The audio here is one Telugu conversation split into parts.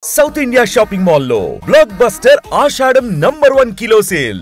సౌత్ ఇండియా షాపింగ్ మాల్ లో blockbuster Ashadham #1 kilo sale.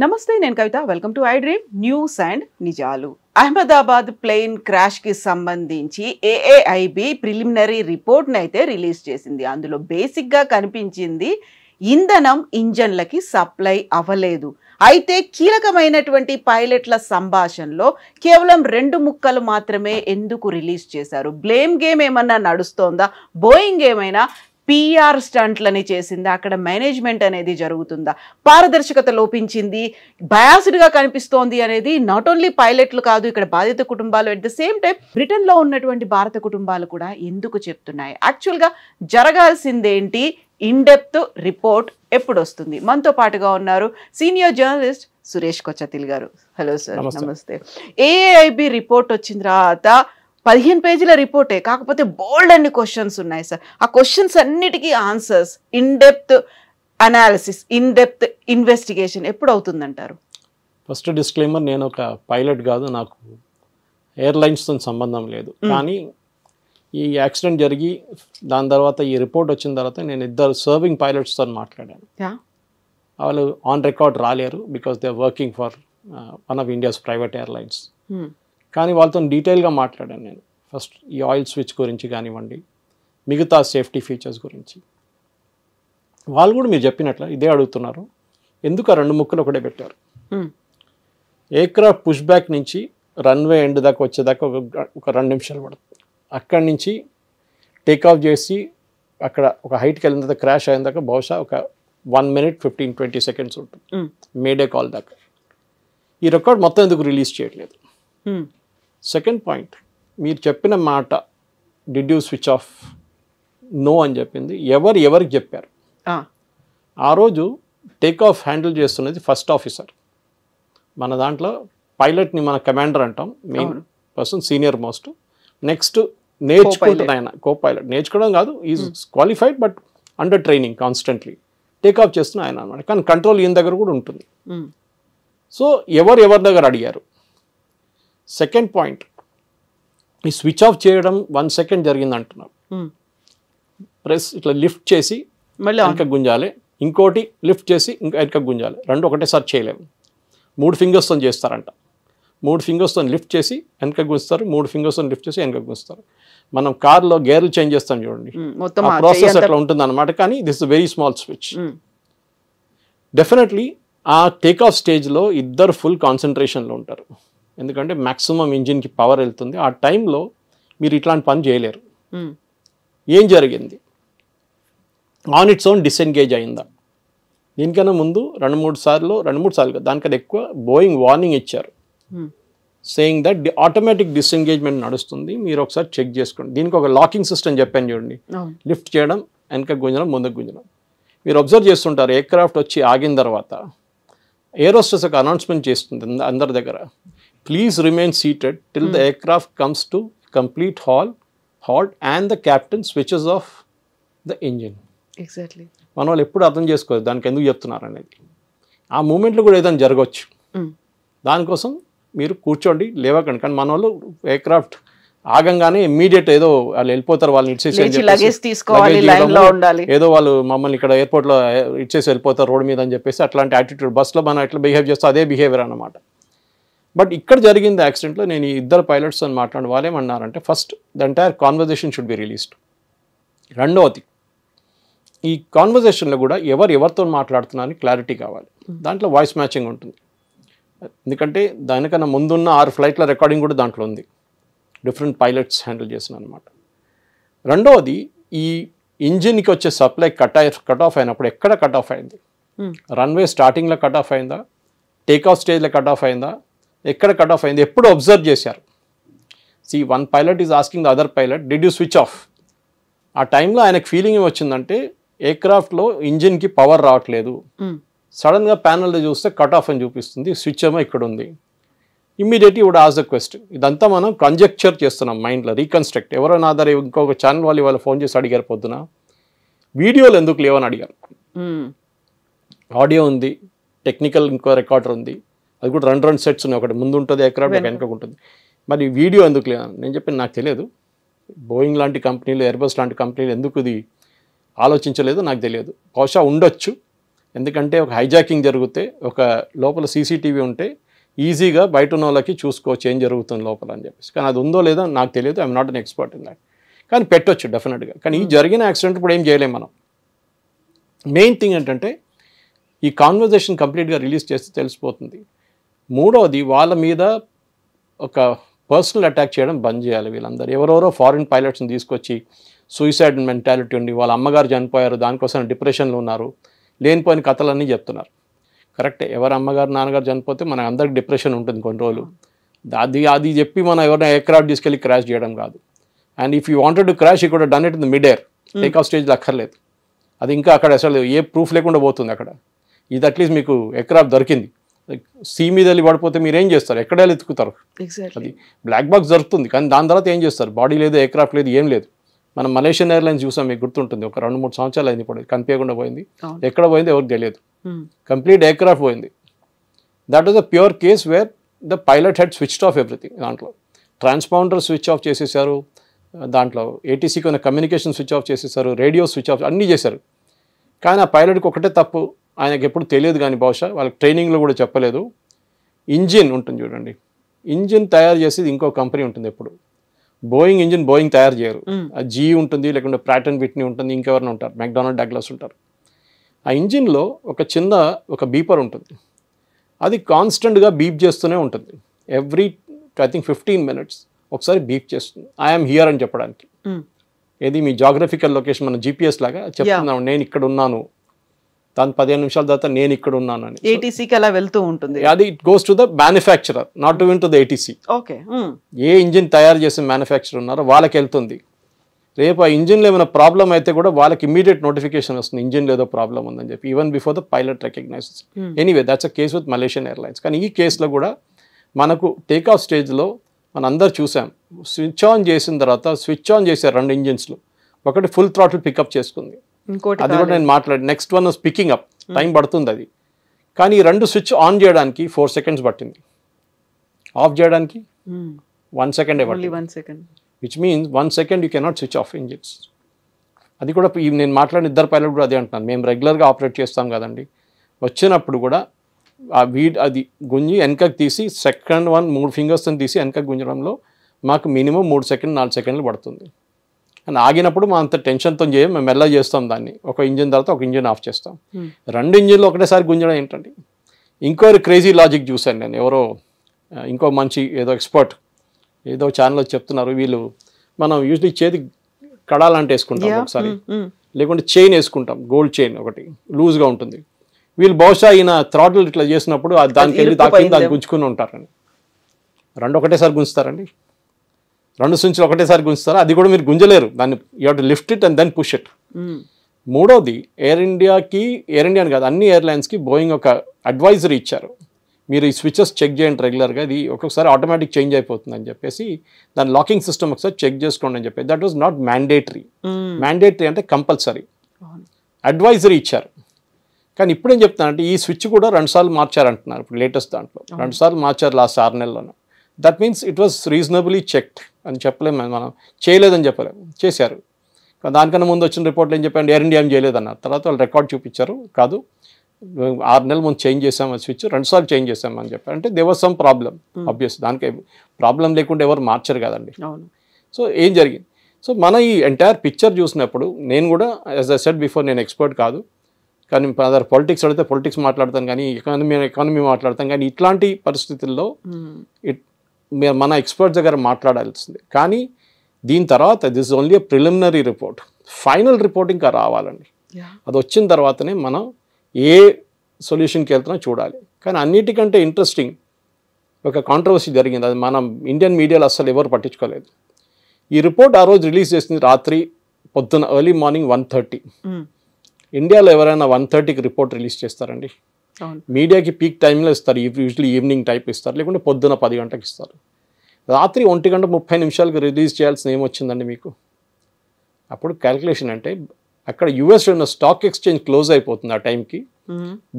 నమస్తే, నేను Kavitha. Welcome to I dream news and నిజాలు. అహ్మదాబాద్ ప్లేన్ క్రాష్ కి సంబంధించి ఏఏఐబి ప్రిలిమినరీ రిపోర్ట్ని అయితే రిలీజ్ చేసింది. అందులో బేసిక్ గా కనిపించింది ఇంధనం ఇంజన్లకి సప్లై అవ్వలేదు. అయితే కీలకమైనటువంటి పైలట్ల సంభాషణలో కేవలం 2 ముక్కలు మాత్రమే ఎందుకు రిలీజ్ చేశారు? బ్లేమ్ గేమ్ ఏమన్నా నడుస్తోందా? బోయింగ్ ఏమైనా PR స్టంట్లని చేసిందా? అక్కడ మేనేజ్మెంట్ అనేది జరుగుతుందా? పారదర్శకత లోపించింది, బయాస్డ్గా కనిపిస్తోంది అనేది నాట్ ఓన్లీ పైలట్లు కాదు, ఇక్కడ బాధిత కుటుంబాలు, అట్ ద సేమ్ టైం బ్రిటన్లో ఉన్నటువంటి భారత కుటుంబాలు కూడా ఎందుకు చెప్తున్నాయి? యాక్చువల్గా జరగాల్సిందేంటి? ఇన్ డెప్త్ రిపోర్ట్ ఎప్పుడు వస్తుంది? మనతో పాటుగా ఉన్నారు సీనియర్ జర్నలిస్ట్ సురేష్ కొచ్చతిల్ గారు. హలో సార్, నమస్తే. ఏఐబి రిపోర్ట్ వచ్చిన తర్వాత 15 పేజీల రిపోర్టే, కాకపోతే బోల్డ్ అన్ని క్వశ్చన్స్ ఉన్నాయి సార్. ఆ క్వశ్చన్స్ అన్నిటికీ answers, in depth analysis, in depth investigation ఎప్పుడు అవుతుందంటారు? ఫస్ట్ డిస్క్లైమర్, నేను ఒక పైలట్ కాదు, నాకు ఎయిర్లైన్స్తో సంబంధం లేదు. కానీ ఈ యాక్సిడెంట్ జరిగి దాని తర్వాత ఈ రిపోర్ట్ వచ్చిన తర్వాత నేను 2 సర్వింగ్ పైలట్స్తో మాట్లాడాను. వాళ్ళు ఆన్ రికార్డ్ రాలేరు because they are working for one of India's private airlines. కానీ వాళ్ళతో డీటెయిల్గా మాట్లాడాను నేను. ఫస్ట్ ఈ ఆయిల్ స్విచ్ గురించి కానివ్వండి, మిగతా సేఫ్టీ ఫీచర్స్ గురించి. వాళ్ళు కూడా మీరు చెప్పినట్లు ఇదే అడుగుతున్నారు, ఎందుకు ఆ 2 ముక్కలు ఒకటే పెట్టారు? ఎయిర్క్రాఫ్ట్ పుష్ బ్యాక్ నుంచి రన్వే ఎండ్ దాకా వచ్చేదాకా ఒక 2 నిమిషాలు పడుతుంది. అక్కడి నుంచి టేక్ ఆఫ్ చేసి అక్కడ ఒక హైట్కి వెళ్ళిన తర్వాత క్రాష్ అయిన దాకా బహుశా ఒక 1 minute 15-20 seconds ఉంటుంది, మేడే కాల్ దాకా. ఈ రికార్డ్ మొత్తం ఎందుకు రిలీజ్ చేయట్లేదు? సెకండ్ పాయింట్, మీరు చెప్పిన మాట did you switch off no అని చెప్పింది ఎవరికి చెప్పారు? ఆ రోజు టేక్ ఆఫ్ హ్యాండిల్ చేస్తున్నది ఫస్ట్ ఆఫీసర్. మన దాంట్లో పైలట్ని మన కమాండర్ అంటాం, main person, senior most. Next నేర్చుకుంటుంది ఆయన, కో పైలట్. నేర్చుకోవడం కాదు, is qualified but under training constantly. Take off చేస్తున్న ఆయన అనమాట. కానీ కంట్రోల్ ఈయన దగ్గర కూడా ఉంటుంది. సో ఎవరి దగ్గర అడిగారు? సెకండ్ పాయింట్, ఈ స్విచ్ ఆఫ్ చేయడం 1 second జరిగింది అంటున్నారు. ప్రెస్ ఇట్లా లిఫ్ట్ చేసి వెనక గుంజాలి, ఇంకోటి లిఫ్ట్ చేసి ఇంకా వెనక గుంజాలి. 2 ఒకటేసారి చేయలేము. 3 ఫింగర్స్తో చేస్తారంట. 3 ఫింగర్స్తో లిఫ్ట్ చేసి వెనక గుంజుతారు, 3 ఫింగర్స్తో లిఫ్ట్ చేసి వెనక గుంజుతారు. మనం కార్లో గేర్లు చేంజ్ చేస్తాం చూడండి, ఆ ప్రాసెస్ అట్లా ఉంటుంది అనమాట. కానీ this is very small switch. Definitely ఆ టేక్ ఆఫ్ స్టేజ్లో 2 ఫుల్ కాన్సన్ట్రేషన్లో ఉంటారు, ఎందుకంటే మ్యాక్సిమం ఇంజిన్కి పవర్ వెళ్తుంది. ఆ టైంలో మీరు ఇట్లాంటి పని చేయలేరు. ఏం జరిగింది? ఆన్ ఇట్స్ ఓన్ డిసెంగేజ్ అయిందా? దీనికన్నా ముందు 2-3 సార్లు దానికన్నా ఎక్కువ బోయింగ్ వార్నింగ్ ఇచ్చారు, సేయింగ్ దట్ ఆటోమేటిక్ డిసెంగేజ్మెంట్ నడుస్తుంది, మీరు ఒకసారి చెక్ చేసుకోండి. దీనికి ఒక లాకింగ్ సిస్టమ్ చెప్పాను చూడండి, లిఫ్ట్ చేయడం, వెనక గుంజడం, ముందుకు గుంజడం. మీరు అబ్జర్వ్ చేస్తుంటారు, ఎయిర్క్రాఫ్ట్ వచ్చి ఆగిన తర్వాత ఏరోస్టెస్ ఒక అనౌన్స్మెంట్ చేస్తుంది అందరి దగ్గర, please remain seated till the aircraft comes to complete halt and the captain switches off the engine. Exactly. మన వాళ్ళు ఎప్పుడు అర్థం చేసుకోవచ్చు దానికి ఎందుకు చెప్తున్నారు అనేది. ఆ మూమెంట్లో కూడా ఏదైనా జరగవచ్చు, దానికోసం మీరు కూర్చోండి, లేవకండి. కానీ మన వాళ్ళు ఎయిర్క్రాఫ్ట్ ఆగంగానే ఇమ్మీడియట్ ఏదో వాళ్ళు వెళ్ళిపోతారు, వాళ్ళని ఏదో వాళ్ళు మమ్మల్ని ఇక్కడ ఎయిర్పోర్ట్లో ఇచ్చేసి వెళ్ళిపోతారు రోడ్ మీద అని చెప్పేసి అట్లాంటి యాటిట్యూడ్. బస్లో మనం ఎట్లా బిహేవ్ చేస్తాం అదే బిహేవియర్ అన్నమాట. బట్ ఇక్కడ జరిగింది యాక్సిడెంట్లో నేను ఈ 2 పైలట్స్ అని మాట్లాడి వాళ్ళు ఏమన్నారంటే, first the entire conversation should be released. రెండవది, ఈ కాన్వర్జేషన్లో కూడా ఎవరితో మాట్లాడుతున్నారని క్లారిటీ కావాలి. దాంట్లో వాయిస్ మ్యాచింగ్ ఉంటుంది, ఎందుకంటే దానికన్నా ముందున్న 6 ఫ్లైట్ల రికార్డింగ్ కూడా దాంట్లో ఉంది, డిఫరెంట్ పైలట్స్ హ్యాండిల్ చేసిన అనమాట. రెండవది, ఈ ఇంజిన్కి వచ్చే సప్లై కట్ ఆఫ్ అయినప్పుడు ఎక్కడ కట్ ఆఫ్ అయింది? రన్వే స్టార్టింగ్లో కట్ ఆఫ్ అయిందా? టేక్ ఆఫ్ స్టేజ్లో కట్ ఆఫ్ అయిందా? ఎక్కడ కట్ ఆఫ్ అయింది? ఎప్పుడు అబ్జర్వ్ చేశారు? One pilot is asking the other pilot, did you switch of? ఆ టైంలో ఆయనకు ఫీలింగ్ ఏమొచ్చిందంటే ఎయిర్క్రాఫ్ట్లో ఇంజిన్కి పవర్ రావట్లేదు. సడన్గా ప్యానల్లో చూస్తే కట్ ఆఫ్ అని చూపిస్తుంది, స్విచ్ ఏమో ఇక్కడ ఉంది. Immediately would ask the question. ఇదంతా మనం కంజెక్చర్ చేస్తున్నాం మైండ్లో, రీకన్స్ట్రక్ట్. ఎవరో నా దగ్గర ఇంకొక ఛానల్ వాళ్ళు ఫోన్ చేసి అడిగారు పొద్దున, వీడియోలు ఎందుకు లేవని అడిగారు. ఆడియో ఉంది, టెక్నికల్ ఇంకో రికార్డర్ ఉంది, అది కూడా రెండు సెట్స్ ఉన్నాయి, ఒకటి ముందు ఉంటుంది ఎయిర్క్రాఫ్ట్, ఒక వెనక ఉంటుంది. మరి వీడియో ఎందుకు లేదు నేను చెప్పి నాకు తెలియదు. బోయింగ్ లాంటి కంపెనీలు, ఎయిర్బస్ లాంటి కంపెనీలు ఎందుకు ఇది ఆలోచించలేదు నాకు తెలియదు. బహుశా ఉండొచ్చు, ఎందుకంటే ఒక హైజాకింగ్ జరిగితే ఒక లోపల సీసీటీవీ ఉంటే ఈజీగా బయట ఉన్న వాళ్ళకి చూసుకోవచ్చు ఏం జరుగుతుంది లోపల అని చెప్పేసి. కానీ అది ఉందో లేదో నాకు తెలియదు, I'm not an expert in that. కానీ పెట్టొచ్చు డెఫినెట్గా. కానీ ఈ జరిగిన యాక్సిడెంట్ ఇప్పుడు ఏం చేయలేము మనం. మెయిన్ థింగ్ ఏంటంటే ఈ కాన్వర్జేషన్ కంప్లీట్గా రిలీజ్ చేస్తే తెలిసిపోతుంది. మూడవది, వాళ్ళ మీద ఒక పర్సనల్ అటాక్ చేయడం బంద్ చేయాలి వీళ్ళందరూ. ఎవరెవరో ఫారిన్ పైలట్స్ని తీసుకొచ్చి సూసైడ్ మెంటాలిటీ ఉండి వాళ్ళ అమ్మగారు చనిపోయారు దానికోసం డిప్రెషన్లో ఉన్నారు, లేనిపోయిన కథలన్నీ చెప్తున్నారు. కరెక్టే, ఎవరు అమ్మగారు నాన్నగారు చనిపోతే మన అందరికి డిప్రెషన్ ఉంటుంది కొన్ని రోజులు. అది చెప్పి మనం ఎవరైనా ఎయిర్క్రాఫ్ట్ తీసుకెళ్ళి క్రాష్ చేయడం కాదు. And if you wanted to crash, ఇక్కడ done it in the mid air, take off స్టేజ్లో అక్కర్లేదు. అది ఇంకా అక్కడ అసలు ఏ ప్రూఫ్ లేకుండా పోతుంది అక్కడ. ఇది అట్లీస్ట్ మీకు ఎయిర్క్రాఫ్ట్ దొరికింది, సీ మీద వెళ్ళి పడిపోతే మీరు ఏం చేస్తారు, ఎక్కడ వెళ్ళి ఎత్తుకుతారు? అది బ్లాక్ బాక్స్ దొరుకుతుంది, కానీ దాని తర్వాత ఏం చేస్తారు? బాడీ లేదు, ఎయిర్క్రాఫ్ట్ లేదు, ఏం లేదు. మనం మలేషియన్ ఎయిర్లైన్స్ చూసాం, మీకు గుర్తుంటుంది, ఒక 2-3 సంవత్సరాలు అయింది ఇప్పుడు కనిపించకుండా పోయింది. ఎక్కడ పోయింది ఎవరికి తెలియదు, కంప్లీట్ ఎయిర్క్రాఫ్ట్ పోయింది. That was a pure case where the pilot head switched off everything. దాంట్లో ట్రాన్స్పాండర్ స్విచ్ ఆఫ్ చేసేసారు, దాంట్లో ఏటీసీకి ఉన్న కమ్యూనికేషన్ స్విచ్ ఆఫ్ చేసేసారు, రేడియో స్విచ్ ఆఫ్ అన్నీ చేశారు. కానీ ఆ పైలట్కి ఒకటే తప్పు, ఆయనకి ఎప్పుడు తెలియదు, కానీ బహుశా వాళ్ళకి ట్రైనింగ్లో కూడా చెప్పలేదు. ఇంజిన్ ఉంటుంది చూడండి, ఇంజిన్ తయారు చేసేది ఇంకో కంపెనీ ఉంటుంది. ఎప్పుడు బోయింగ్ ఇంజిన్ బోయింగ్ తయారు చేయరు, ఆ జీ ఉంటుంది, లేకుంటే ప్రాట్ అండ్ విట్నీ ఉంటుంది, ఇంకెవరైనా ఉంటారు, మెక్డానల్డ్ డగ్లస్ ఉంటారు. ఆ ఇంజిన్లో ఒక బీపర్ ఉంటుంది, అది కాన్స్టెంట్గా బీప్ చేస్తూనే ఉంటుంది. ఎవ్రీ ఐ థింక్ 15 minutes ఒకసారి బీప్ చేస్తుంది, ఐఎమ్ హియర్ అని చెప్పడానికి. ఏది మీ జాగ్రఫికల్ లొకేషన్ మన జీపీఎస్ లాగా చెప్తున్నాం, నేను ఇక్కడ ఉన్నాను. దాని 15 నిమిషాల తర్వాత నేను ఇక్కడ ఉన్నాను అని ఏటీసీకి అలా వెళ్తూ ఉంటుంది. అది it goes to the manufacturer, not to to the ATC. Okay, A engine తయారు చేసే మ్యానుఫ్యాక్చరర్ ఉన్నారో వాళ్ళకి వెళ్తుంది. రేపు ఆ ఇంజిన్లో ఏమైనా ప్రాబ్లం అయితే కూడా వాళ్ళకి ఇమీడియట్ నోటిఫికేషన్ వస్తుంది, ఇంజిన్లో ఏదో ప్రాబ్లం ఉందని చెప్పి, even before the pilot recognises. Anyway that's a case with Malaysian Airlines. కానీ ఈ కేసులో కూడా మనకు టేక్ ఆఫ్ స్టేజ్లో మనం అందరు చూసాం, స్విచ్ ఆన్ చేసిన తర్వాత స్విచ్ ఆన్ చేశారు 2 ఇంజిన్స్లు, ఒకటి ఫుల్ థ్రాటిల్ పికప్ చేసుకుంది, అది కూడా నేను మాట్లాడి. Next one picking up, time పడుతుంది అది. కానీ ఈ 2 స్విచ్ ఆన్ చేయడానికి 4 seconds పట్టింది, ఆఫ్ చేయడానికి 1 second పట్టింది. Which means 1 second you cannot switch off engines. అది కూడా నేను మాట్లాడిన ఇద్దరు పైలట్ కూడా అదే అంటున్నాను, మేము రెగ్యులర్గా ఆపరేట్ చేస్తాం కదండి, వచ్చినప్పుడు కూడా అది గుంజి వెనకకి తీసి సెకండ్ 3 fingers తీసి వెనకకి గుంజడంలో మాకు మినిమం 3 seconds 4 seconds పడుతుంది. అని ఆగినప్పుడు మా అంత టెన్షన్తో మేము మెల్ల చేస్తాం దాన్ని, ఒక ఇంజిన్ తర్వాత ఒక ఇంజిన్ ఆఫ్ చేస్తాం. 2 ఇంజిన్లు ఒకటేసారి గుంజడం ఏంటండి? ఇంకో క్రేజీ లాజిక్ చూశాను నేను, ఎవరో ఇంకో మంచి ఏదో ఎక్స్పర్ట్ ఏదో ఛానల్లో చెప్తున్నారు, వీళ్ళు మనం యూజువలీ చేతి కడాలంటే వేసుకుంటాం ఒకసారి, లేకుంటే చైన్ వేసుకుంటాం, గోల్డ్ చైన్ ఒకటి లూజ్గా ఉంటుంది. వీళ్ళు బహుశా ఈయన థ్రాటిల్ ఇట్లా చేసినప్పుడు దానికి వెళ్ళి తాకింది, దాన్ని గుంజుకుని ఉంటారని. 2 ఒకటేసారి గుంజుతారండి, 2 స్విచ్లు ఒకటేసారి గుంజుతారు, అది కూడా మీరు గుంజలేరు, దాన్ని you have to lift it and then push it. మూడోది, ఎయిర్ ఇండియా కాదు అన్ని ఎయిర్లైన్స్కి బోయింగ్ ఒక అడ్వైజరీ ఇచ్చారు, మీరు ఈ స్విచెస్ చెక్ చేయండి రెగ్యులర్గా, ఇది ఒక్కొక్కసారి ఆటోమేటిక్ చేంజ్ అయిపోతుంది అని చెప్పేసి, దాని లాకింగ్ సిస్టమ్ ఒకసారి చెక్ చేసుకోండి అని చెప్పేసి. That was not mandatory. Mandatory అంటే కంపల్సరీ, అడ్వైజరీ ఇచ్చారు. కానీ ఇప్పుడు ఏం చెప్తానంటే ఈ స్విచ్ కూడా 2 సార్లు మార్చారంటున్నారు ఇప్పుడు లేటెస్ట్ దాంట్లో, 2 సార్లు మార్చారు లాస్ట్ 6 నెలల్లోనూ. That means it was reasonably checked అని చెప్పలేము, మనం చేయలేదని చెప్పలేము, చేశారు. దానికన్నా ముందు వచ్చిన రిపోర్ట్లు ఏం చెప్పండి, ఎయిర్ ఇండియా ఏం చేయలేదన్నారు. తర్వాత వాళ్ళు రికార్డ్ చూపించారు, కాదు 6 నెలల ముందు చేంజ్ చేసాం ఆ స్విచ్, 2 సార్లు చేంజ్ చేసాం అని చెప్పారు. అంటే they was some problem, obvious, దానికి ప్రాబ్లం లేకుండా ఎవరు మార్చరు కదండి. సో ఏం జరిగింది? సో మన ఈ ఎంటైర్ పిక్చర్ చూసినప్పుడు నేను కూడా యాజ్ ఐ సెడ్ బిఫోర్, నేను ఎక్స్పర్ట్ కాదు, కానీ అదర్ పాలిటిక్స్ అడిగితే పాలిటిక్స్ మాట్లాడతాను, కానీ ఎకానమీ మాట్లాడతాం. కానీ ఇట్లాంటి పరిస్థితుల్లో మన ఎక్స్పర్ట్స్ దగ్గర మాట్లాడాల్సింది. కానీ దీని తర్వాత this is only preliminary report, final report ఇంకా రావాలండి. అది వచ్చిన తర్వాతనే మనం ఏ సొల్యూషన్కి వెళ్తున్నా చూడాలి. కానీ అన్నిటికంటే ఇంట్రెస్టింగ్ ఒక కాంట్రవర్సీ జరిగింది, అది మనం ఇండియన్ మీడియాలో అస్సలు ఎవరు పట్టించుకోలేదు. ఈ రిపోర్ట్ ఆ రోజు రిలీజ్ చేసింది రాత్రి పొద్దున ఎర్లీ మార్నింగ్ 1:30. ఇండియాలో ఎవరైనా 1:30కి రిపోర్ట్ రిలీజ్ చేస్తారండి? మీడియాకి పీక్ టైంలో ఇస్తారు, యూజువల్లీ ఈవినింగ్ టైప్ ఇస్తారు, లేకుంటే పొద్దున 10 గంటలకు ఇస్తారు. రాత్రి 1:30 రిలీజ్ చేయాల్సిన ఏమొచ్చిందండి మీకు? అప్పుడు క్యాల్కులేషన్ అంటే అక్కడ యుఎస్ ఉన్న స్టాక్ ఎక్స్చేంజ్ క్లోజ్ అయిపోతుంది ఆ టైంకి,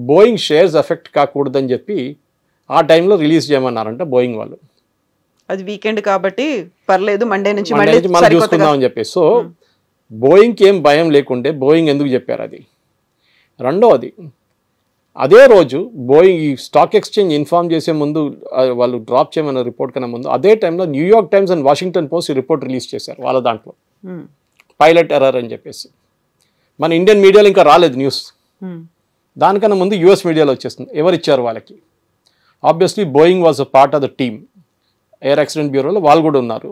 బోయింగ్ షేర్స్ ఎఫెక్ట్ కాకూడదని చెప్పి ఆ టైంలో రిలీజ్ చేయమన్నారంట బోయింగ్ వాళ్ళు. అది వీకెండ్ కాబట్టి పర్లేదు, మండే నుంచి మళ్ళీ చూసుకుందాం అని చెప్పేసి. సో బోయింగ్కి ఏం భయం లేకుంటే బోయింగ్ ఎందుకు చెప్పారు అది. రెండవది, అదే రోజు బోయింగ్ ఈ స్టాక్ ఎక్స్చేంజ్ ఇన్ఫార్మ్ చేసే ముందు వాళ్ళు డ్రాప్ చేయమన్న రిపోర్ట్ కన్నా ముందు అదే టైంలో New York times and Washington post ఈ రిపోర్ట్ రిలీజ్ చేశారు వాళ్ళ దాంట్లో, పైలట్ ఎర్రర్ అని చెప్పేసి. మన ఇండియన్ మీడియాలో ఇంకా రాలేదు న్యూస్, దానికన్నా ముందు యూఎస్ మీడియాలో వచ్చేస్తుంది. ఎవరు ఇచ్చారు వాళ్ళకి? Obviously Boeing was a part of the team. Air accident బ్యూరోలో వాళ్ళు కూడా ఉన్నారు,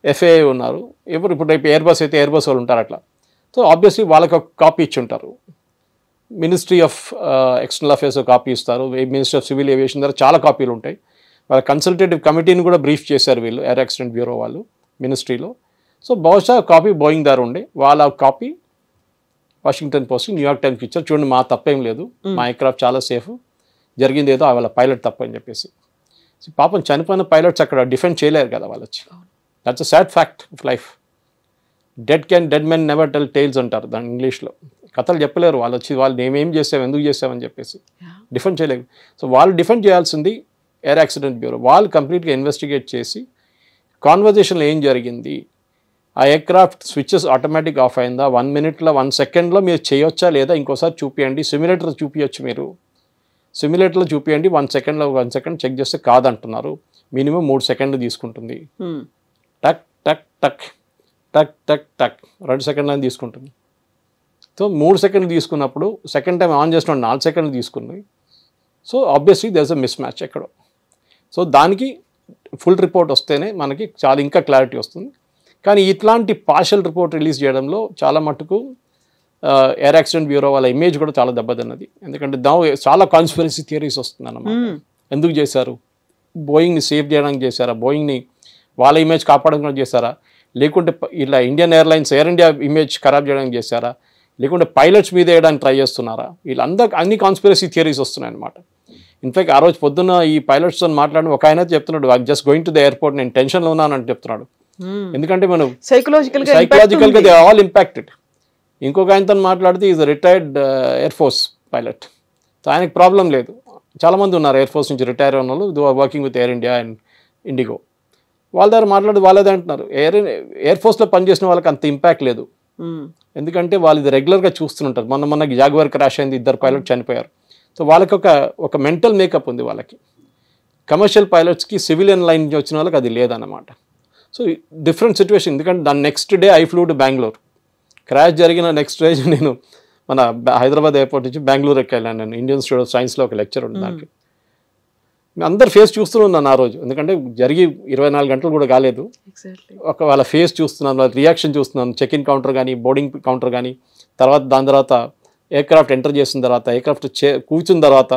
FAA ఉన్నారు, ఇప్పుడు ఎయిర్ బస్ అయితే ఎయిర్ బస్ వాళ్ళు ఉంటారు అట్లా. సో ఆబ్వియస్లీ వాళ్ళకి ఒక కాపీ ఇచ్చి ఉంటారు. Ministry of external affairs copy ఇస్తారు, మినిస్ట్రీ ఆఫ్ సివిల్ ఏవియేషన్ దగ్గర చాలా కాపీలు ఉంటాయి. వాళ్ళ కన్సల్టేటివ్ కమిటీని కూడా బ్రీఫ్ చేశారు వీళ్ళు ఎయిర్ యాక్సిడెంట్ బ్యూరో వాళ్ళు మినిస్ట్రీలో. సో బహుశా కాపీ బోయింగ్ దారు ఉండే, వాళ్ళ కాపీ వాషింగ్టన్ పోస్ట్ న్యూయార్క్ టైమ్స్కి ఇచ్చారు. చూడండి, మా తప్పేం లేదు, మా ఎయిర్క్రాఫ్ట్ చాలా సేఫ్, జరిగింది ఏదో వాళ్ళ పైలట్ తప్ప అని చెప్పేసి. పాపం చనిపోయిన పైలట్స్ అక్కడ డిఫెండ్ చేయలేరు కదా వాళ్ళు వచ్చి. That's a sad fact of life. Dead men never tell tales అంటారు దాని ఇంగ్లీష్లో. కథలు చెప్పలేరు వాళ్ళు వచ్చి, వాళ్ళు మేమేం చేసాం, ఎందుకు చేసామని చెప్పేసి డిఫెండ్ చేయలేరు. సో వాళ్ళు డిఫెండ్ చేయాల్సింది ఎయిర్ యాక్సిడెంట్ బ్యూరో. వాళ్ళు కంప్లీట్గా ఇన్వెస్టిగేట్ చేసి కాన్వర్జేషన్లో ఏం జరిగింది, ఆ ఎయిర్క్రాఫ్ట్ స్విచ్చెస్ ఆటోమేటిక్ ఆఫ్ అయిందా, 1 minute 1 second మీరు చేయొచ్చా లేదా ఇంకోసారి చూపియండి, సిమ్యులేటర్ చూపించచ్చు, మీరు సిమ్యులేటర్లో చూపియండి, 1 second చెక్ చేస్తే కాదంటున్నారు. మినిమం 3 seconds తీసుకుంటుంది. టక్ టక్ టక్ టక్ టక్ టక్ 2 seconds తీసుకుంటుంది. సో 3 seconds తీసుకున్నప్పుడు సెకండ్ టైం ఆన్ చేసినప్పుడు 4 seconds తీసుకుంది. So obviously there is a mismatch ఎక్కడో. సో దానికి ఫుల్ రిపోర్ట్ వస్తేనే మనకి చాలా ఇంకా క్లారిటీ వస్తుంది. కానీ ఇట్లాంటి పార్షల్ రిపోర్ట్ రిలీజ్ చేయడంలో చాలా మటుకు ఎయిర్ యాక్సిడెంట్ బ్యూరో వాళ్ళ ఇమేజ్ కూడా చాలా దెబ్బతిన్నది. ఎందుకంటే చాలా కాన్స్పిరసీ థియరీస్ వస్తుంది అన్నమాట. ఎందుకు చేశారు? బోయింగ్ని సేవ్ చేయడానికి చేశారా? బోయింగ్ని వాళ్ళ ఇమేజ్ కాపాడడానికి చేశారా? లేకుంటే ఇలా Indian airlines air India image ఖరాబ్ చేయడానికి చేశారా? లేకుంటే పైలట్స్ మీద వేయడానికి ట్రై చేస్తున్నారా? వీళ్ళందరూ అన్ని కాన్స్పిరసీ థియరీస్ వస్తున్నాయి అనమాట. ఇన్ఫాక్ట్ ఆ రోజు పొద్దున్న ఈ పైలట్స్తో మాట్లాడిన ఒక ఆయన చెప్తున్నాడు, just going to the airport, నేను టెన్షన్లో ఉన్నానని చెప్తున్నాడు. ఎందుకంటే మనం సైకలాజికల్గా దే ఆల్ ఇంపాక్టెడ్. ఇంకొక ఆయనతో మాట్లాడితే is retired air force pilot. So ఆయనకు ప్రాబ్లం లేదు. చాలామంది ఉన్నారు ఎయిర్ ఫోర్స్ నుంచి రిటైర్ అయిన వాళ్ళు, though are working with Air India and IndiGo. వాళ్ళ దగ్గర మాట్లాడి వాళ్ళదే అంటున్నారు, ఎయిర్ ఫోర్స్లో పనిచేసిన వాళ్ళకి అంత ఇంపాక్ట్ లేదు. ఎందుకంటే వాళ్ళు ఇది రెగ్యులర్గా చూస్తుంటారు. మొన్న జాగ్వార్ క్రాష్ అయింది, 2 పైలట్ చనిపోయారు. సో వాళ్ళకి ఒక మెంటల్ మేకప్ ఉంది వాళ్ళకి. కమర్షియల్ పైలట్స్కి సివిలియన్ లైన్ నుంచి వచ్చిన వాళ్ళకి అది లేదన్నమాట. So different situation. ఎందుకంటే దాని next day I flu to Bengaluru. Crash జరిగిన నెక్స్ట్ డే నేను మన హైదరాబాద్ ఎయిర్పోర్ట్ నుంచి బెంగళూరు ఎక్కాను. నేను ఇండియన్ ఇన్స్టిట్యూట్ ఆఫ్ సైన్స్లో ఒక లెక్చర్ ఉంది దానికి. అందరు ఫేస్ చూస్తున్నాను ఆ రోజు, ఎందుకంటే జరిగి 24 గంటలు కూడా కాలేదు. వాళ్ళ ఫేస్ చూస్తున్నాను, వాళ్ళ రియాక్షన్ చూస్తున్నాను. చెక్ ఇన్ కౌంటర్ కానీ, బోర్డింగ్ కౌంటర్ కానీ, దాని తర్వాత ఎయిర్క్రాఫ్ట్ ఎంటర్ చేసిన తర్వాత, ఎయిర్క్రాఫ్ట్ కూర్చున్న తర్వాత,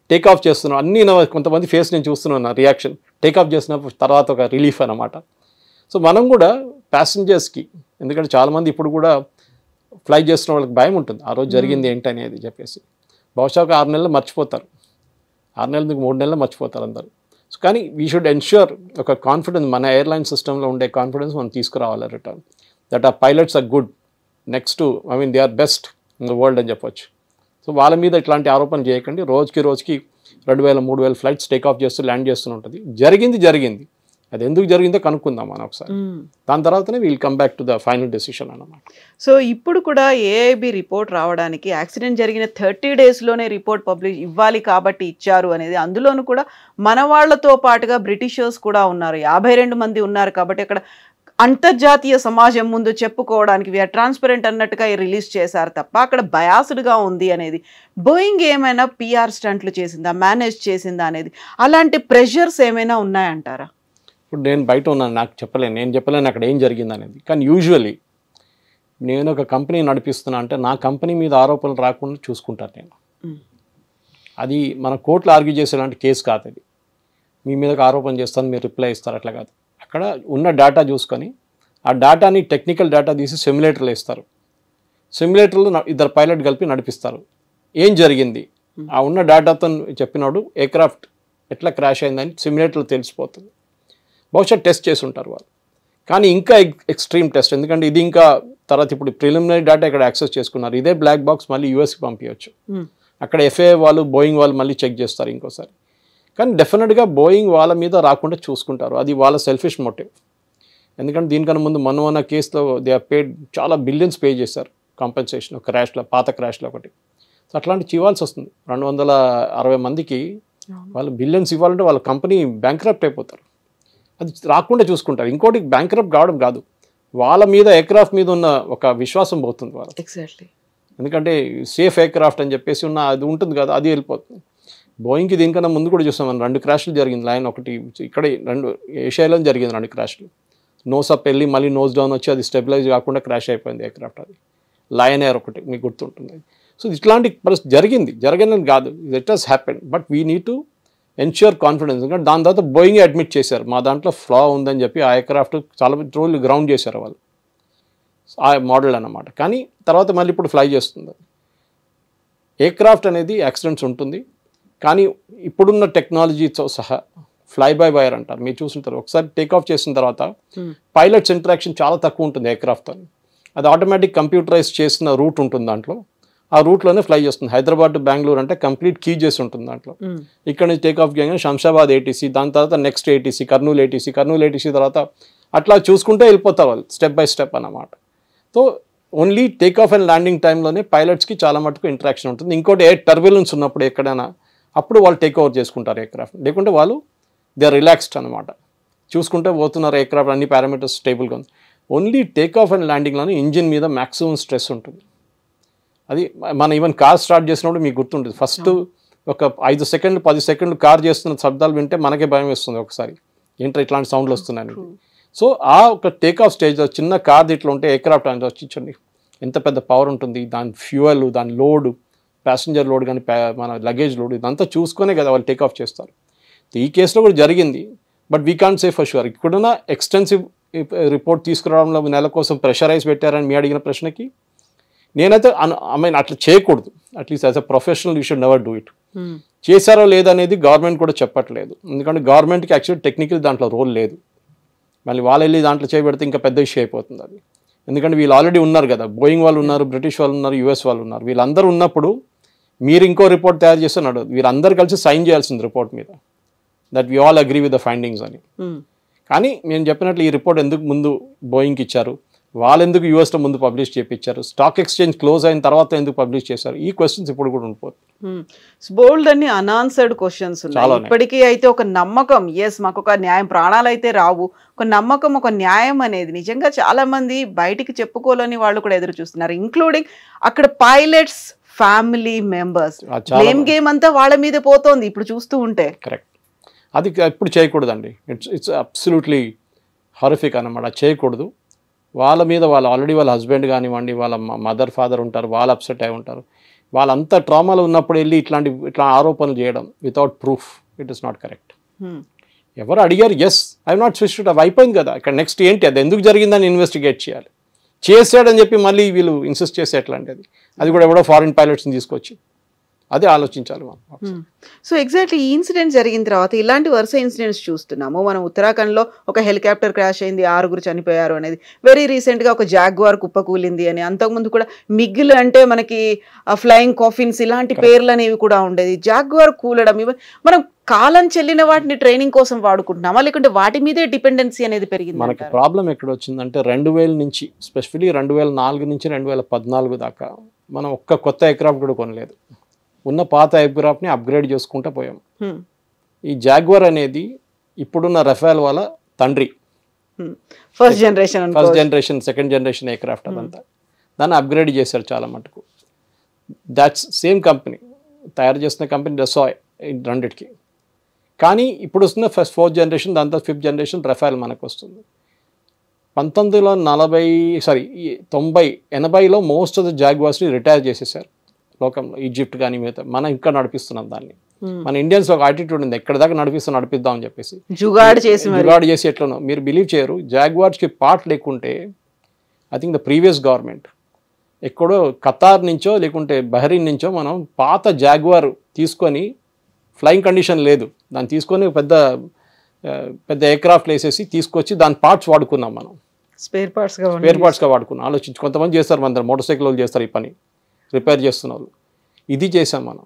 టేక్ ఆఫ్ చేస్తున్నాను, అన్నీ కొంతమంది ఫేస్ నేను చూస్తున్నాను రియాక్షన్. టేక్ ఆఫ్ చేసిన తర్వాత ఒక రిలీఫ్ అన్నమాట. సో మనం కూడా ప్యాసింజర్స్కి, ఎందుకంటే చాలామంది ఇప్పుడు కూడా ఫ్లై చేస్తున్న వాళ్ళకి భయం ఉంటుంది ఆ రోజు జరిగింది ఏంటి అనేది చెప్పేసి. బహుశా ఒక 6 నెలలు మర్చిపోతారు, 6 నెలలు 3 నెలలు మర్చిపోతారు అందరూ. సో కానీ వీ షుడ్ ఎన్ష్యూర్ ఒక కాన్ఫిడెన్స్, మన ఎయిర్లైన్ సిస్టంలో ఉండే కాన్ఫిడెన్స్ మనం తీసుకురావాలి return. That ah pilots are good, next they are best in the world అని చెప్పొచ్చు. సో వాళ్ళ మీద ఇట్లాంటి ఆరోపణలు చేయకండి. రోజుకి 2,000-3,000 ఫ్లైట్స్ టేక్ ఆఫ్ చేస్తూ ల్యాండ్ చేస్తూ ఉంటుంది. జరిగింది, అది ఎందుకు జరిగిందో కనుక్కుందాం మనం ఒకసారి. దాని తర్వాతనే we'll come back to the final decision అన్నమాట. సో ఇప్పుడు కూడా ఏఐబి రిపోర్ట్ రావడానికి యాక్సిడెంట్ జరిగిన 30 daysలోనే రిపోర్ట్ పబ్లిష్ ఇవ్వాలి కాబట్టి ఇచ్చారు అనేది. అందులోనూ కూడా మన వాళ్లతో పాటుగా బ్రిటిషర్స్ కూడా ఉన్నారు, 52 మంది ఉన్నారు. కాబట్టి అక్కడ అంతర్జాతీయ సమాజం ముందు చెప్పుకోవడానికి వీఆర్ ట్రాన్స్పరెంట్ అన్నట్టుగా రిలీజ్ చేశారు తప్ప అక్కడ బయాస్డ్గా ఉంది అనేది. బోయింగ్ ఏమైనా PR స్టంట్లు చేసిందా, మేనేజ్ చేసిందా అనేది, అలాంటి ప్రెషర్స్ ఏమైనా ఉన్నాయంటారా? ఇప్పుడు నేను బయట ఉన్నాను, నేను చెప్పలేను అక్కడ ఏం జరిగింది అనేది. కానీ యూజువలీ నేను ఒక కంపెనీ నడిపిస్తున్నా అంటే నా కంపెనీ మీద ఆరోపణలు రాకుండా చూసుకుంటాను నేను. అది మన కోర్టులో ఆర్గ్యూ చేసేలాంటి కేసు కాదు అది. మీ మీద ఆరోపణ చేస్తాను, మీరు రిప్లై ఇస్తారు, అట్లా కాదు. అక్కడ ఉన్న డేటా చూసుకొని ఆ డేటాని టెక్నికల్ డేటా తీసి సిమ్యులేటర్లో ఇస్తారు. సిమ్యులేటర్లో 2 పైలట్ కలిపి నడిపిస్తారు. ఏం జరిగింది ఆ ఉన్న డేటాతో చెప్పినాడు, ఎయిర్క్రాఫ్ట్ ఎట్లా క్రాష్ అయిందని సిమ్యులేటర్లో తెలిసిపోతుంది. బహుశా టెస్ట్ చేసి ఉంటారు వాళ్ళు. కానీ ఇంకా ఎక్స్ట్రీమ్ టెస్ట్, ఎందుకంటే ఇది ఇంకా తర్వాత ఇప్పుడు ప్రిలిమినరీ డేటా ఇక్కడ యాక్సెస్ చేసుకున్నారు. ఇదే బ్లాక్ బాక్స్ మళ్ళీ యూఎస్కి పంపించవచ్చు. అక్కడ FAA వాళ్ళు, బోయింగ్ వాళ్ళు మళ్ళీ చెక్ చేస్తారు ఇంకోసారి. కానీ డెఫినెట్గా బోయింగ్ వాళ్ళ మీద రాకుండా చూసుకుంటారు, అది వాళ్ళ సెల్ఫిష్ మోటివ్. ఎందుకంటే దీనికన్నా ముందు మొన్న కేసులో దే ఆర్ పేడ్ చాలా బిలియన్స్ పే చేశారు కాంపెన్సేషన్ క్రాష్లో, పాత క్రాష్లో ఒకటి. సో అట్లాంటి ఇవ్వాల్సి వస్తుంది. 260 మందికి వాళ్ళు బిలియన్స్ ఇవ్వాలంటే వాళ్ళ కంపెనీ బ్యాంక్రప్ట్ అయిపోతారు. అది రాకుండా చూసుకుంటారు. ఇంకోటి బ్యాంక్రప్ట్ కావడం కాదు, వాళ్ళ మీద ఎయిర్క్రాఫ్ట్ మీద ఉన్న ఒక విశ్వాసం పోతుంది వాళ్ళు. ఎగ్జాక్ట్లీ. ఎందుకంటే సేఫ్ ఎయిర్క్రాఫ్ట్ అని చెప్పేసి ఉన్న అది ఉంటుంది కదా, అది వెళ్ళిపోతుంది. బోయింగ్కి దీనికన్నా ముందు కూడా చూస్తాం మనం, 2 క్రాష్లు జరిగింది. లైన్ ఒకటి ఇక్కడే 2 ఏషియాలో జరిగింది 2 క్రాష్లు. నోస్ అప్ వెళ్ళి మళ్ళీ నోస్ డౌన్ వచ్చి అది స్టెబిలైజ్ కాకుండా క్రాష్ అయిపోయింది ఎయిర్క్రాఫ్ట్. అది లయన్ ఎయిర్ ఒకటి మీకు గుర్తుంటుంది. సో ఇట్లాంటి పరిస్థితి జరిగిందని కాదు, it has happen. But we need to ensure confidence. ఎందుకంటే దాని తర్వాత బోయింగ్ అడ్మిట్ చేశారు మా దాంట్లో ఫ్లా ఉందని చెప్పి ఆ ఎయిర్క్రాఫ్ట్ చాలా రోజులు గ్రౌండ్ చేశారు వాళ్ళు, ఆ మోడల్ అన్నమాట. కానీ తర్వాత మళ్ళీ ఇప్పుడు ఫ్లై చేస్తుంది. ఎయిర్క్రాఫ్ట్ అనేది యాక్సిడెంట్స్ ఉంటుంది, కానీ ఇప్పుడున్న టెక్నాలజీతో సహా ఫ్లై బై వైర్ అంటారు, మీరు చూసుంటారు. ఒకసారి టేక్ ఆఫ్ చేసిన తర్వాత పైలట్స్ ఇంటరాక్షన్ చాలా తక్కువ ఉంటుంది ఎయిర్క్రాఫ్ట్తో. అది ఆటోమేటిక్ కంప్యూటరైజ్ చేసిన రూట్ ఉంటుంది దాంట్లో, ఆ రూట్లోనే ఫ్లై చేస్తుంది. హైదరాబాద్ టు బెంగళూరు అంటే కంప్లీట్ కీ చేసి ఉంటుంది దాంట్లో. ఇక్కడ నుంచి టేక్ ఆఫ్ చేయగానే శంషాబాద్ ఏటీసీ, దాని తర్వాత నెక్స్ట్ ఏటీసీ కర్నూలు ఏటీసీ తర్వాత అట్లా చూసుకుంటే వెళ్ళిపోతారు వాళ్ళు స్టెప్ బై స్టెప్ అన్నమాట. So only take off and landing టైంలోనే పైలట్స్కి చాలా మటుకు ఇంటరాక్షన్ ఉంటుంది. ఇంకోటి ఎయిర్ టర్బ్యులెన్స్ ఉన్నప్పుడు ఎక్కడైనా అప్పుడు వాళ్ళు టేక్ ఓవర్ చేసుకుంటారు ఎయిర్క్రాఫ్ట్, లేకుంటే వాళ్ళు దే ఆర్ రిలాక్స్డ్ అనమాట. చూసుకుంటే పోతున్నారు ఎయిర్క్రాఫ్ట్, అన్ని పారామీటర్స్ స్టేబుల్గా ఉంది. ఓన్లీ టేక్ ఆఫ్ అండ్ ల్యాండింగ్లోనే ఇంజిన్ మీద మ్యాక్సిమం స్ట్రెస్ ఉంటుంది. అది మన ఈవెన్ కార్ స్టార్ట్ చేసినప్పుడు మీకు గుర్తుంటుంది, ఫస్ట్ ఒక 5 సెకండ్లు 10 సెకండ్లు కార్ చేస్తున్న శబ్దాలు వింటే మనకే భయం వేస్తుంది ఒకసారి, ఏంటో ఇట్లాంటి సౌండ్లు వస్తున్నాయని. సో ఆ ఒక టేక్ ఆఫ్ స్టేజ్లో చిన్న కార్ ఇట్లా ఉంటే ఎయిర్క్రాఫ్ట్ అనేది వచ్చించండి ఎంత పెద్ద పవర్ ఉంటుంది, దాని ఫ్యూయల్, దాని లోడ్, ప్యాసింజర్ లోడ్ కానీ మన లగేజ్ లోడ్, ఇదంతా చూసుకునే కదా వాళ్ళు టేక్ ఆఫ్ చేస్తారు. ఈ కేసులో కూడా జరిగింది, but we can't say for sure. ఇక్కడున్న ఎక్స్టెన్సివ్ రిపోర్ట్ తీసుకురావడంలో నెల కోసం ప్రెషరైజ్ పెట్టారని మీ అడిగిన ప్రశ్నకి నేనైతే అట్లా చేయకూడదు. At least as a professional you should never do it. చేశారో లేదనేది గవర్నమెంట్ కూడా చెప్పట్లేదు, ఎందుకంటే గవర్నమెంట్కి యాక్చువల్లీ టెక్నికల్ దాంట్లో రోల్ లేదు. మళ్ళీ వాళ్ళు వెళ్ళి దాంట్లో చేయబడితే ఇంకా పెద్ద ఇష్యూ అయిపోతుంది అది. ఎందుకంటే వీళ్ళు ఆల్రెడీ ఉన్నారు కదా, బోయింగ్ వాళ్ళు ఉన్నారు, బ్రిటిష్ వాళ్ళు ఉన్నారు, యూఎస్ వాళ్ళు ఉన్నారు. వీళ్ళందరూ ఉన్నప్పుడు మీరు ఇంకో రిపోర్ట్ తయారు చేస్తున్నాడు, వీరందరూ కలిసి సైన్ చేయాల్సింది రిపోర్ట్ మీద, that we all agree with the findings అని. కానీ నేను చెప్పినట్లు ఈ రిపోర్ట్ ఎందుకు ముందు బోయింగ్కి ఇచ్చారు, వాళ్ళు ఎందుకు యూఎస్లో ముందు పబ్లిష్ చేయించారు, స్టాక్ ఎక్స్చేంజ్ క్లోజ్ అయిన తర్వాత ఎందుకు పబ్లిష్ చేశారు, ఈ క్వశ్చన్స్ ఇప్పుడు కూడా ఉండిపోతుంది. బోల్డ్ అన్ని అన్ఆన్సర్డ్ క్వశ్చన్స్ ఉన్నాయి ఇప్పటికీ. అయితే ఒక నమ్మకం, ఎస్ మాకు ఒక న్యాయం, ప్రాణాలు అయితే రావు, ఒక నమ్మకం, ఒక న్యాయం అనేది నిజంగా చాలా మంది బయటికి చెప్పుకోలేని వాళ్ళు కూడా ఎదురు చూస్తున్నారు, ఇంక్లూడింగ్ అక్కడ pilots family members. Blame game అంతా వాళ్ళ మీద పోతోంది ఇప్పుడు చూస్తూ ఉంటే. కరెక్ట్, అది ఇప్పుడు చేయకూడదండి. ఇట్స్ అబ్సల్యూట్లీ హారిఫిక్ అన్నమాట, చేయకూడదు. వాళ్ళ మీద వాళ్ళు ఆల్రెడీ వాళ్ళ హస్బెండ్ కానివ్వండి, వాళ్ళ మదర్ ఫాదర్ ఉంటారు, వాళ్ళు అప్సెట్ అయి ఉంటారు. వాళ్ళంతా ట్రామాలో ఉన్నప్పుడు వెళ్ళి ఇట్లా ఆరోపణలు చేయడం without proof, it is not correct. ఎవరు అడిగారు, ఎస్ ఐ నాట్ స్విచ్డ్, అవి అయిపోయింది కదా, ఇక్కడ నెక్స్ట్ ఏంటి, అది ఎందుకు జరిగిందని ఇన్వెస్టిగేట్ చేయాలి. చేసాడని చెప్పి మళ్ళీ వీళ్ళు ఇన్సిస్ట్ చేసే ఎట్లాంటిది, అది కూడా ఎవడో ఫారిన్ పైలట్స్ని తీసుకొచ్చి, అది ఆలోచించాలి మనం. సో ఎగ్జాక్ట్లీ ఈ ఇన్సిడెంట్ జరిగిన తర్వాత ఇలాంటి వరుస ఇన్సిడెంట్స్ చూస్తున్నాము మనం. ఉత్తరాఖండ్లో ఒక హెలికాప్టర్ క్రాష్ అయింది, 6 చనిపోయారు అనేది. వెరీ రీసెంట్గా ఒక జాగ్వార్ కుప్పకూలింది అని. అంతకుముందు కూడా మిగిల్ అంటే మనకి ఫ్లయింగ్ కాఫిన్స్ ఇలాంటి పేర్లు అనేవి కూడా ఉండేది. జాగ్వార్ కూలడం, మనం కాలం చెల్లిన వాటిని ట్రైనింగ్ కోసం వాడుకుంటున్నామా, లేకుంటే వాటి మీదే డిపెండెన్సీ అనేది పెరిగింది? మనకి ప్రాబ్లం ఎక్కడ వచ్చిందంటే 2000 నుంచి స్పెసిఫికలీ 2004 నుంచి 2014 దాకా మనం ఒక్క కొత్త ఎయిర్క్రాఫ్ట్ కూడా కొనలేదు. ఉన్న పాత ఎయిర్క్రాఫ్ట్ని అప్గ్రేడ్ చేసుకుంటూ పోయాం. ఈ జాగ్వార్ అనేది ఇప్పుడున్న రఫేల్ వాళ్ళ తండ్రి, first generation second generation aircraft అదంతా. దాన్ని అప్గ్రేడ్ చేశారు చాలా మటుకు. దాట్స్ సేమ్ కంపెనీ తయారు చేసిన కంపెనీ డెసాయ్ రెండిటికి. కానీ ఇప్పుడు వస్తున్న ఫోర్త్ జనరేషన్, దాని తర్వాత 5th జనరేషన్ రఫేల్ మనకు వస్తుంది. 1980లో మోస్ట్ ఆఫ్ ద జాగ్వార్స్ని రిటైర్ చేసేసారు లోకంలో, ఈజిప్ట్ కానీ మిగతా. మనం ఇంకా నడిపిస్తున్నాం దాన్ని. మన ఇండియన్స్ ఒక యాటిట్యూడ్ ఉంది, ఎక్కడ దాకా నడిపిద్దాం అని చెప్పేసి జుగాడ్ చేసి ఎట్లనో. మీరు బిలీవ్ చేయరు, జాగ్వార్స్కి పార్ట్ లేకుంటే I think the previous government ఎక్కడో ఖతార్ నుంచో లేకుంటే బహ్రీన్ నుంచో మనం పాత జాగ్వార్ తీసుకొని, ఫ్లయింగ్ కండిషన్ లేదు, దాన్ని తీసుకొని పెద్ద ఎయిర్క్రాఫ్ట్లు వేసేసి తీసుకొచ్చి దాని పార్ట్స్ వాడుకున్నాం మనం, స్పేర్ పార్ట్స్గా వాడుకున్నాం. ఆలోచించి కొంతమంది చేస్తారు, మన మోటార్ సైకిల్ వాళ్ళు చేస్తారు ఈ పని, రిపేర్ చేస్తున్న వాళ్ళు. ఇది చేసాం మనం.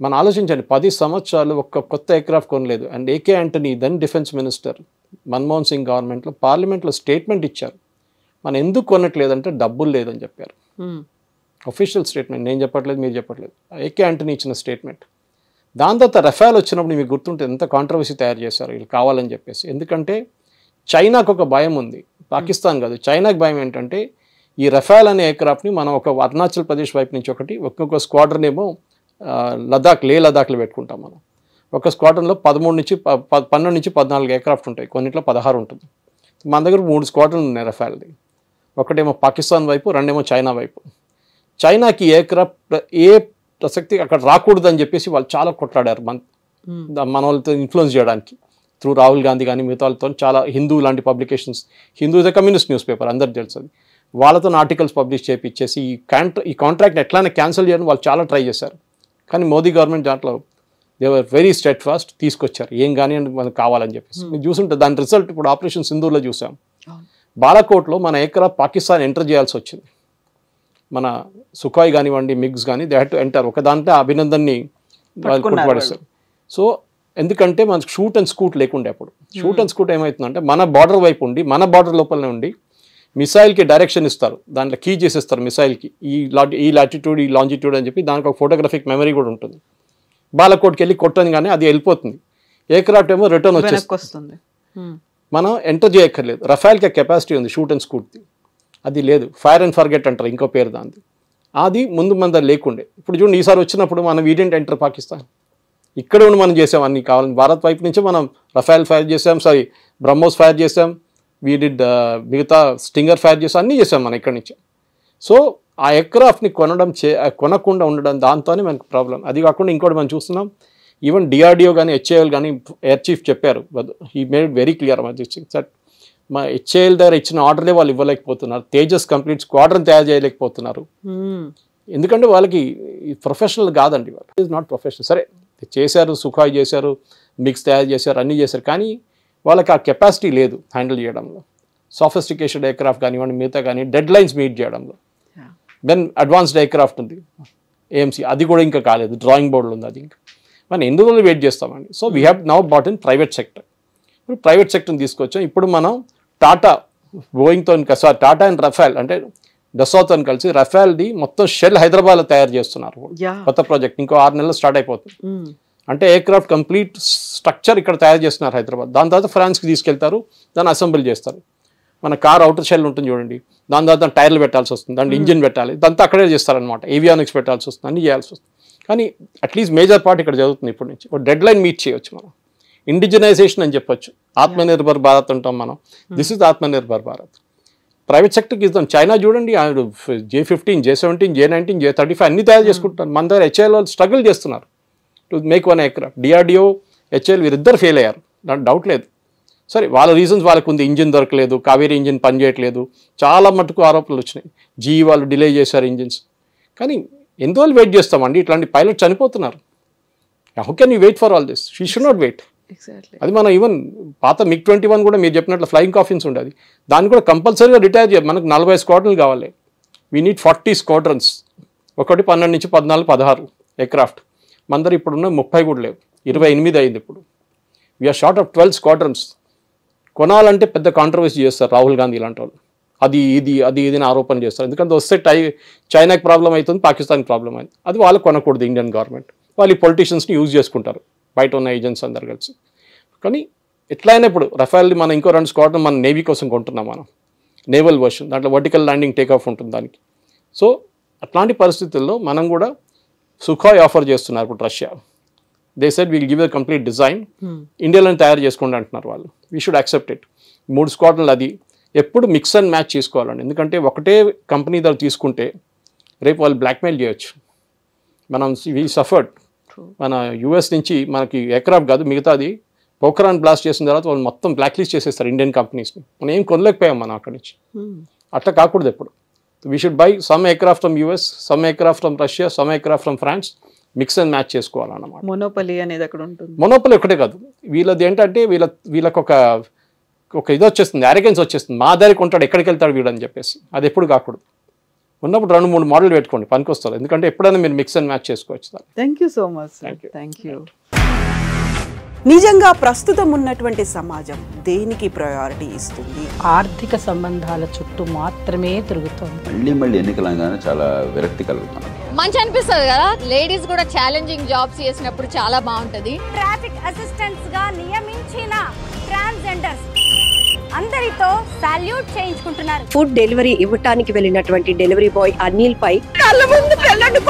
మనం ఆలోచించండి 10 సంవత్సరాలు ఒక్క కొత్త ఎయిర్క్రాఫ్ట్ కొనలేదు. And AK Antony then defence minister Manmohan Singh గవర్నమెంట్లో పార్లమెంట్లో స్టేట్మెంట్ ఇచ్చారు, మనం ఎందుకు కొనట్లేదంటే డబ్బులు లేదని చెప్పారు. అఫీషియల్ స్టేట్మెంట్, నేను చెప్పట్లేదు, మీరు చెప్పట్లేదు, ఏకే యాంటనీ ఇచ్చిన స్టేట్మెంట్. దాని తర్వాత రఫాల్ వచ్చినప్పుడు మీకు గుర్తుంటే ఎంత కాంట్రవర్సీ తయారు చేశారు వీళ్ళు కావాలని చెప్పేసి. ఎందుకంటే చైనాకు ఒక భయం ఉంది, పాకిస్తాన్ కాదు, చైనాకు భయం ఏంటంటే ఈ రఫాల్ అనే ఎయిర్క్రాఫ్ట్ని మనం ఒక అరుణాచల్ ప్రదేశ్ వైపు నుంచి ఒకటి, ఒక్కొక్క స్క్వాడ్రన్ ఏమో లదాఖ్లో పెట్టుకుంటాం మనం. ఒక స్క్వాడ్రన్లో 12 నుంచి 14 ఎయిర్క్రాఫ్ట్ ఉంటాయి, కొన్నిట్లో 16 ఉంటుంది. మన దగ్గర 3 స్క్వాడ్రన్లు ఉన్నాయి రఫాల్ది. ఒకటేమో పాకిస్తాన్ వైపు, రెండేమో చైనా వైపు. చైనాకి ఎయిర్క్రాఫ్ట్ ఏ ప్రసక్తి అక్కడ రాకూడదని చెప్పేసి వాళ్ళు చాలా కొట్లాడారు మన వాళ్ళతో ఇన్ఫ్లుయెన్స్ చేయడానికి, త్రూ రాహుల్ గాంధీ కానీ మిగతా వాళ్ళతో. చాలా హిందూ లాంటి publications, Hindu is a communist news paper, అందరికి తెలుసు అది, వాళ్ళతో ఆర్టికల్స్ పబ్లిష్ చేయించేసి ఈ కాంట్రాక్ట్ ఎట్లానే క్యాన్సిల్ చేయడం వాళ్ళు చాలా ట్రై చేశారు. కానీ మోదీ గవర్నమెంట్ దాంట్లో దేవర్ వెరీ స్ట్రెట్ ఫాస్ట్, తీసుకొచ్చారు ఏం కానీ మనకు కావాలని చెప్పేసి. మీరు చూసుంటే దాని రిజల్ట్ ఇప్పుడు ఆపరేషన్ సింధూర్లో చూసాం. బాలాకోట్లో మన ఎయిర్క్రాఫ్ట్ పాకిస్తాన్ ఎంటర్ చేయాల్సి వచ్చింది, మన సుఖాయ్ కానివ్వండి, మిగ్స్ కానీ, దే హ్యాడ్ టు ఎంటర్. ఒక దాంట్లో అభినందన్ని వాళ్ళు కొట్టుపడేస్తారు. సో ఎందుకంటే మనకు షూట్ అండ్ స్కూట్ లేకుండే అప్పుడు. షూట్ అండ్ స్కూట్ ఏమవుతుందంటే మన బార్డర్ వైపు ఉండి, మన బార్డర్ లోపలనే ఉండి మిసైల్కి డైరెక్షన్ ఇస్తారు, దాంట్లో కీ చేసేస్తారు మిసైల్కి, ఈ లాటిట్యూడ్ ఈ లాంజిట్యూడ్ అని చెప్పి. దానికి ఒక ఫోటోగ్రఫిక్ మెమరీ కూడా ఉంటుంది. బాలకోట్కి వెళ్ళి కొట్టని కానీ అది వెళ్ళిపోతుంది, ఎయిర్క్రాఫ్ట్ ఏమో రిటర్న్ వచ్చేస్తుంది. మనం ఎంటర్ చేయక్కర్లేదు. రఫాల్కి కెపాసిటీ ఉంది షూట్ అండ్ స్కూట్ది, అది లేదు. ఫైర్ అండ్ ఫర్గెట్ అంటారు ఇంకో పేరు దాంది, అది ముందు మన దగ్గర లేకుండే. ఇప్పుడు చూడండి ఈసారి వచ్చినప్పుడు మనం వీడియంట్ ఎంటర్ పాకిస్తాన్, ఇక్కడ ఉండి మనం చేసాం అన్ని కావాలని. భారత్ వైపు నుంచి మనం రఫాల్ ఫైర్ చేసాం, బ్రహ్మోస్ ఫైర్ చేసాం, వీడిడ్ మిగతా స్టింగర్ ఫైర్ చేసాం, అన్నీ చేసాం మనం ఇక్కడి నుంచి. సో ఆ ఎయిర్క్రాఫ్ట్ని కొనకుండా ఉండడం, దాంతోనే మనకు ప్రాబ్లం. అది కాకుండా ఇంకోటి మనం చూస్తున్నాం, ఈవెన్ డిఆర్డిఓ కానీ హెచ్ఏఎల్ కానీ ఎయిర్ చీఫ్ చెప్పారు, he made it very clear sir, మా హెచ్ఏఎల్ దగ్గర ఇచ్చిన ఆర్డర్లే వాళ్ళు ఇవ్వలేకపోతున్నారు, తేజస్ కంప్లీట్ స్క్వాడ్రన్ తయారు చేయలేకపోతున్నారు. ఎందుకంటే వాళ్ళకి ప్రొఫెషనల్ కాదండి, వాళ్ళు ఈజ్ నాట్ ప్రొఫెషనల్. సరే చేశారు, సుఖాయ్ చేశారు, మిక్స్ తయారు చేశారు, అన్నీ చేశారు, కానీ వాళ్ళకి ఆ కెపాసిటీ లేదు హ్యాండిల్ చేయడంలో. సాఫిస్టికేటెడ్ ఎయిర్క్రాఫ్ట్ కానివ్వండి, మిగతా కానీ డెడ్ లైన్స్ మీట్ చేయడంలో. దెన్ అడ్వాన్స్డ్ ఎయిర్క్రాఫ్ట్ ఉంది ఏఎంసీ, అది కూడా ఇంకా కాలేదు, డ్రాయింగ్ బోర్డులు ఉంది, అది ఇంకా మనం ఎన్ని రోజులు వెయిట్ చేస్తామండి. So we have now bought in private sector. ఇప్పుడు ప్రైవేట్ సెక్టర్ని తీసుకొచ్చాం. ఇప్పుడు మనం టాటా బోయింగ్తో టాటా అండ్ రఫాల్ అంటే డసాతో కలిసి రఫాల్ది మొత్తం షెల్ హైదరాబాద్లో తయారు చేస్తున్నారు, కొత్త ప్రాజెక్ట్. ఇంకో 6 నెలలు స్టార్ట్ అయిపోతుంది. అంటే ఎయిర్క్రాఫ్ట్ కంప్లీట్ స్ట్రక్చర్ ఇక్కడ తయారు చేస్తున్నారు హైదరాబాద్. దాని తర్వాత ఫ్రాన్స్కి తీసుకెళ్తారు, దాన్ని అసెంబ్లీ చేస్తారు. మన కార్ అవుటర్ షెల్ ఉంటుంది చూడండి, దాని తర్వాత టైర్లు పెట్టాల్సి వస్తుంది, దాంట్లో ఇంజిన్ పెట్టాలి, దాంతో అక్కడే చేస్తారనమాట. ఏవియానిక్స్ పెట్టాల్సి వస్తుంది, అన్నీ చేయాల్సి వస్తుంది. కానీ అట్లీస్ట్ మేజర్ పార్ట్ ఇక్కడ జరుగుతుంది ఇప్పటి నుంచి. ఒక డెడ్ లైన్ మీట్ చేయవచ్చు మనం. ఇండిజినైజేషన్ అని చెప్పొచ్చు, ఆత్మనిర్భర్ భారత్ అంటాం మనం. This is Atmanirbhar Bharat. Private సెక్టర్కి ఇస్తాం. చైనా చూడండి, J-15, J-17, J-19, J-35 అన్నీ తయారు చేసుకుంటారు. మన దగ్గర హెచ్ఏఎల్ వాళ్ళు స్ట్రగుల్ చేస్తున్నారు to make one aircraft. DRDO, HAL వీరిద్దరు ఫెయిల్ అయ్యారు, నాకు డౌట్ లేదు. సరే వాళ్ళ రీజన్స్ వాళ్ళకు ఉంది, ఇంజిన్ దొరకలేదు, కావేరీ ఇంజిన్ పనిచేయట్లేదు, చాలా మటుకు ఆరోపణలు వచ్చినాయి. జీఈ వాళ్ళు డిలే చేశారు ఇంజిన్స్. కానీ ఎందువల్ల వెయిట్ చేస్తామండి, ఇట్లాంటి పైలట్ చనిపోతున్నారు. How can you wait for all this? She should not wait. అది మనం ఈవెన్ పాత MiG-21 కూడా మీరు చెప్పినట్లు ఫ్లయింగ్ కాఫిన్స్ ఉండేది, దాన్ని కూడా కంపల్సరీగా రిటైర్ చేయాలి. మనకు 40 స్క్వాడ్రన్లు కావాలి, వీ నీడ్ 40 స్క్వాడ్రన్స్. ఒకటి 12 నుంచి 14, 16 ఎయిర్క్రాఫ్ట్. మన దగ్గర ఇప్పుడున్న 30 కూడా లేవు, 28 అయింది ఇప్పుడు. We are short of 12 squadrons. కొనాలంటే పెద్ద కాంట్రవర్సీ చేస్తారు రాహుల్ గాంధీ ఇలాంటి వాళ్ళు, అది ఇది అని ఆరోపణ చేస్తారు. ఎందుకంటే వస్తే చైనాకి ప్రాబ్లం అవుతుంది, పాకిస్తాన్కి ప్రాబ్లం అయింది. అది వాళ్ళు కొనకూడదు ఇండియన్ గవర్నమెంట్. వాళ్ళు ఈ పొలిటీషియన్స్ని యూజ్ చేసుకుంటారు, బయట ఉన్న ఏజెంట్స్ అందరు కలిసి. కానీ ఎట్లయినా ఇప్పుడు రఫాల్ది మనం ఇంకో 2 స్క్వాడ్రన్ మన నేవీ కోసం కొంటున్నాం మనం, నేవల్ వర్షన్, దాంట్లో వర్టికల్ ల్యాండింగ్ టేక్ ఆఫ్ ఉంటుంది దానికి. సో అట్లాంటి పరిస్థితుల్లో మనం కూడా సుఖాయ్ ఆఫర్ చేస్తున్నారు ఇప్పుడు Russia. They said will give the complete design, ఇండియాలో తయారు చేసుకోండి అంటున్నారు వాళ్ళు. We should accept it. 3 స్క్వాడ్రన్లు అది ఎప్పుడు మిక్స్ అండ్ మ్యాచ్ చేసుకోవాలండి. ఎందుకంటే ఒకటే కంపెనీ దగ్గర తీసుకుంటే రేపు వాళ్ళు బ్లాక్మెయిల్ చేయొచ్చు. మనం వీ సఫర్డ్, మన యూఎస్ నుంచి మనకి ఎయిర్క్రాఫ్ట్ కాదు మిగతాది పోఖ్రాన్ బ్లాస్ట్ చేసిన తర్వాత వాళ్ళు మొత్తం బ్లాక్ లిస్ట్ చేసేస్తారు ఇండియన్ కంపెనీస్ని. మనం ఏం కొనలేకపోయాం మనం అక్కడి నుంచి. అట్లా కాకూడదు ఎప్పుడు. We should buy some aircraft from US, some aircraft from Russia, some aircraft from France, mix and match చేసుకోవాలన్నమాట. మొనోపలి అనేది అక్కడ ఉంటుంది. మొనోపలి ఒకటే కాదు, వీళ్ళది ఏంటంటే వీళ్ళకి ఒక ఇది వచ్చేస్తుంది, అరెగెన్స్ వచ్చేస్తుంది. మా దగ్గరికి ఉంటాడు, ఎక్కడికి వెళ్తాడు వీడు అని చెప్పేసి. అది ఎప్పుడు కాకూడదు. ఉన్నప్పుడు 2-3 మోడల్ పెట్టుకోండి, పనికొస్తారు. ఎందుకంటే ఎప్పుడైనా మీరు మిక్స్ అండ్ మ్యాచ్ చేసుకోవచ్చు. Thank you so much. Thank you. నిజంగా ప్రస్తుతం ఉన్నటువంటి సమాజం దేనికి ప్రయారిటీ ఇస్తుంది? ఆర్థిక సంబంధాల చుట్టూ మాత్రమే తిరుగుతోంది. మళ్ళీ ఎన్నికలంగానే చాలా విరక్తి కలుగుతున్నాం. మంచి అనిపిస్తుంది కదా, లేడీస్ కూడా ఛాలెంజింగ్ జాబ్స్ చేసినప్పుడు చాలా బాగుంటది. ట్రాఫిక్ అసిస్టెంట్స్ గా నియమించిన ట్రాన్స్జెండర్స్ అందరితో సాల్యూట్ చేయించుకుంటున్నారు. ఫుడ్ డెలివరీ ఇవ్వటానికి వెళ్ళినటువంటి డెలివరీ బాయ్ అనిల్ పై కళ్ళ ముందు పెళ్ళండి